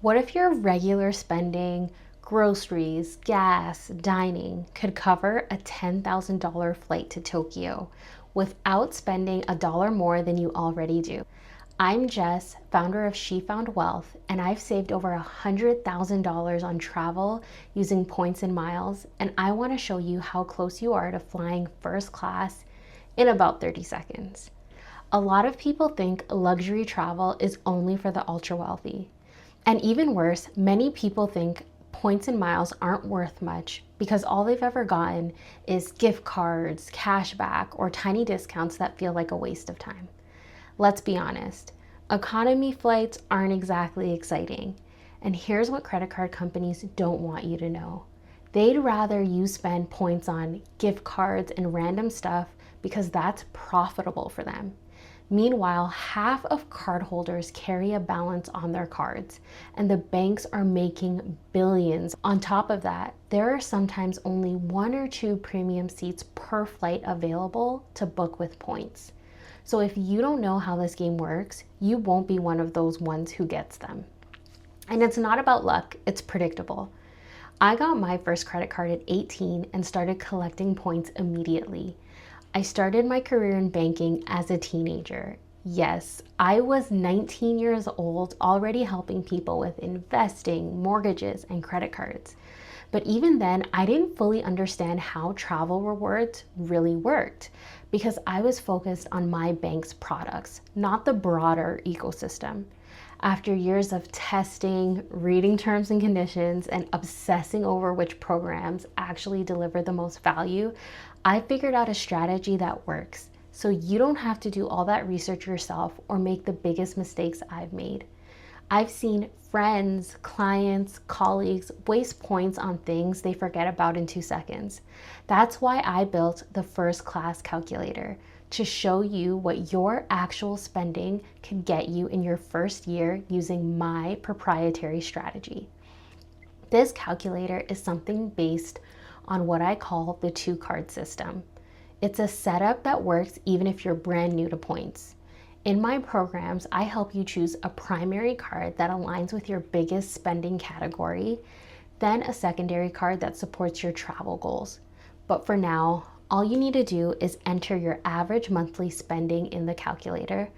What if your regular spending, groceries, gas, dining, could cover a $10,000 flight to Tokyo without spending a dollar more than you already do? I'm Jess, founder of She Found Wealth, and I've saved over $100,000 on travel using points and miles, and I want to show you how close you are to flying first class in about 30 seconds. A lot of people think luxury travel is only for the ultra wealthy. And even worse, many people think points and miles aren't worth much because all they've ever gotten is gift cards, cash back, or tiny discounts that feel like a waste of time. Let's be honest, economy flights aren't exactly exciting. And here's what credit card companies don't want you to know. They'd rather you spend points on gift cards and random stuff because that's profitable for them. Meanwhile, half of cardholders carry a balance on their cards, and the banks are making billions. On top of that, there are sometimes only one or two premium seats per flight available to book with points. So if you don't know how this game works, you won't be one of those ones who gets them. And it's not about luck, it's predictable. I got my first credit card at 18 and started collecting points immediately. I started my career in banking as a teenager. Yes, I was 19 years old, already helping people with investing, mortgages, and credit cards. But even then, I didn't fully understand how travel rewards really worked because I was focused on my bank's products, not the broader ecosystem. After years of testing, reading terms and conditions, and obsessing over which programs actually deliver the most value, I figured out a strategy that works. So you don't have to do all that research yourself or make the biggest mistakes I've made. I've seen friends, clients, colleagues waste points on things they forget about in 2 seconds. That's why I built the first class calculator, to show you what your actual spending can get you in your first year using my proprietary strategy. This calculator is something based on what I call the two-card system. It's a setup that works even if you're brand new to points. In my programs, I help you choose a primary card that aligns with your biggest spending category, then a secondary card that supports your travel goals. But for now, all you need to do is enter your average monthly spending in the calculator,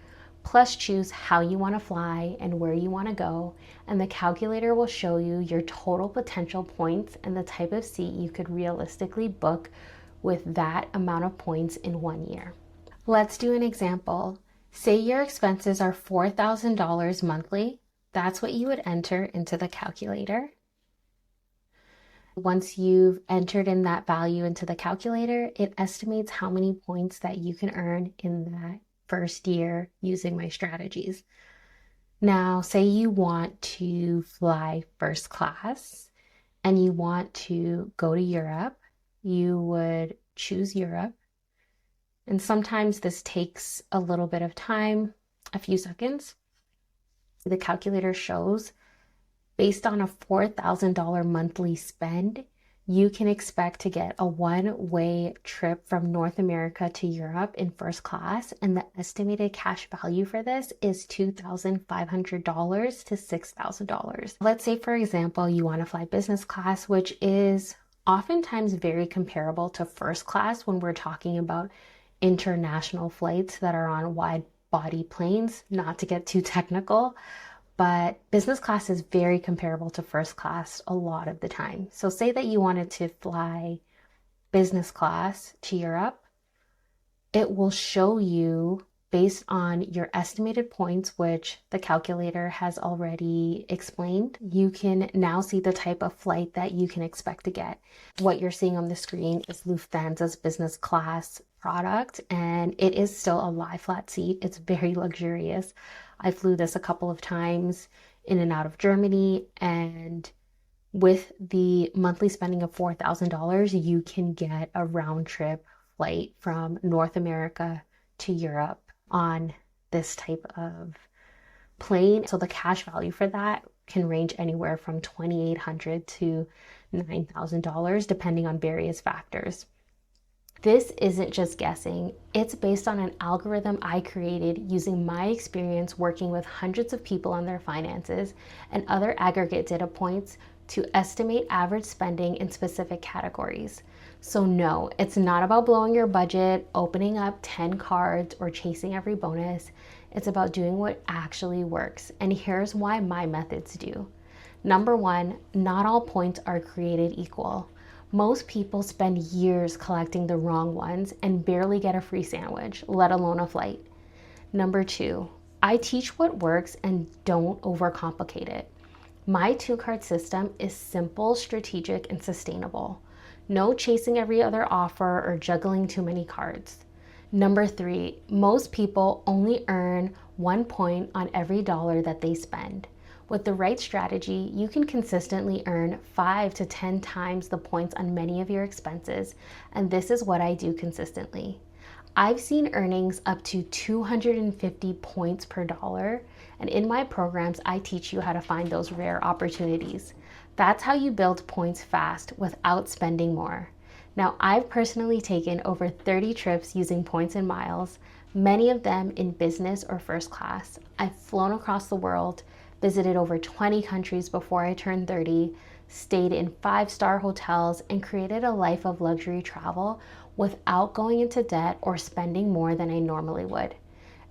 plus choose how you want to fly and where you want to go, and the calculator will show you your total potential points and the type of seat you could realistically book with that amount of points in 1 year. Let's do an example. Say your expenses are $4,000 monthly. That's what you would enter into the calculator. Once you've entered in that value into the calculator, it estimates how many points that you can earn in that first year using my strategies. Now, say you want to fly first class and you want to go to Europe, you would choose Europe. And sometimes this takes a little bit of time, a few seconds. The calculator shows based on a $4,000 monthly spend, you can expect to get a one-way trip from North America to Europe in first class, and the estimated cash value for this is $2,500 to $6,000. Let's say, for example, you want to fly business class, which is oftentimes very comparable to first class when we're talking about international flights that are on wide body planes, not to get too technical. But business class is very comparable to first class a lot of the time. So say that you wanted to fly business class to Europe, it will show you based on your estimated points, which the calculator has already explained. You can now see the type of flight that you can expect to get. What you're seeing on the screen is Lufthansa's business class product, and it is still a lie flat seat. It's very luxurious. I flew this a couple of times in and out of Germany, and with the monthly spending of $4,000, you can get a round trip flight from North America to Europe on this type of plane. So the cash value for that can range anywhere from $2,800 to $9,000 depending on various factors. This isn't just guessing, it's based on an algorithm I created using my experience working with hundreds of people on their finances and other aggregate data points to estimate average spending in specific categories. So, no, it's not about blowing your budget, opening up 10 cards, or chasing every bonus. It's about doing what actually works. And here's why my methods do. Number one, not all points are created equal. Most people spend years collecting the wrong ones and barely get a free sandwich, let alone a flight. Number two, I teach what works and don't overcomplicate it. My two-card system is simple, strategic, and sustainable. No chasing every other offer or juggling too many cards. Number three, most people only earn 1 point on every dollar that they spend. With the right strategy, you can consistently earn 5 to 10 times the points on many of your expenses, and this is what I do consistently. I've seen earnings up to 250 points per dollar, and in my programs, I teach you how to find those rare opportunities. That's how you build points fast without spending more. Now, I've personally taken over 30 trips using points and miles, many of them in business or first class. I've flown across the world, visited over 20 countries before I turned 30, stayed in 5-star hotels, and created a life of luxury travel without going into debt or spending more than I normally would.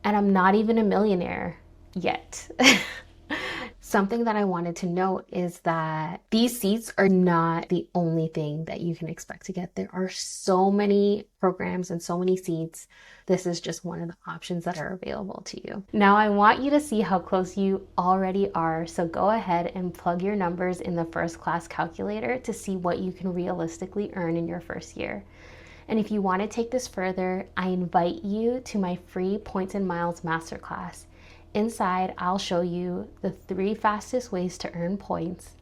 And I'm not even a millionaire yet. Something that I wanted to note is that these seats are not the only thing that you can expect to get. There are so many programs and so many seats. This is just one of the options that are available to you. Now, I want you to see how close you already are. So go ahead and plug your numbers in the first class calculator to see what you can realistically earn in your first year. And if you want to take this further, I invite you to my free Points and Miles Masterclass. Inside, I'll show you the 3 fastest ways to earn points,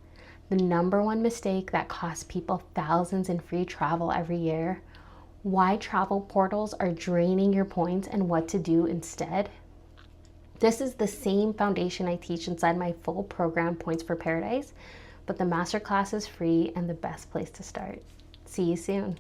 the number one mistake that costs people thousands in free travel every year, why travel portals are draining your points and what to do instead. This is the same foundation I teach inside my full program, Points for Paradise, but the masterclass is free and the best place to start. See you soon.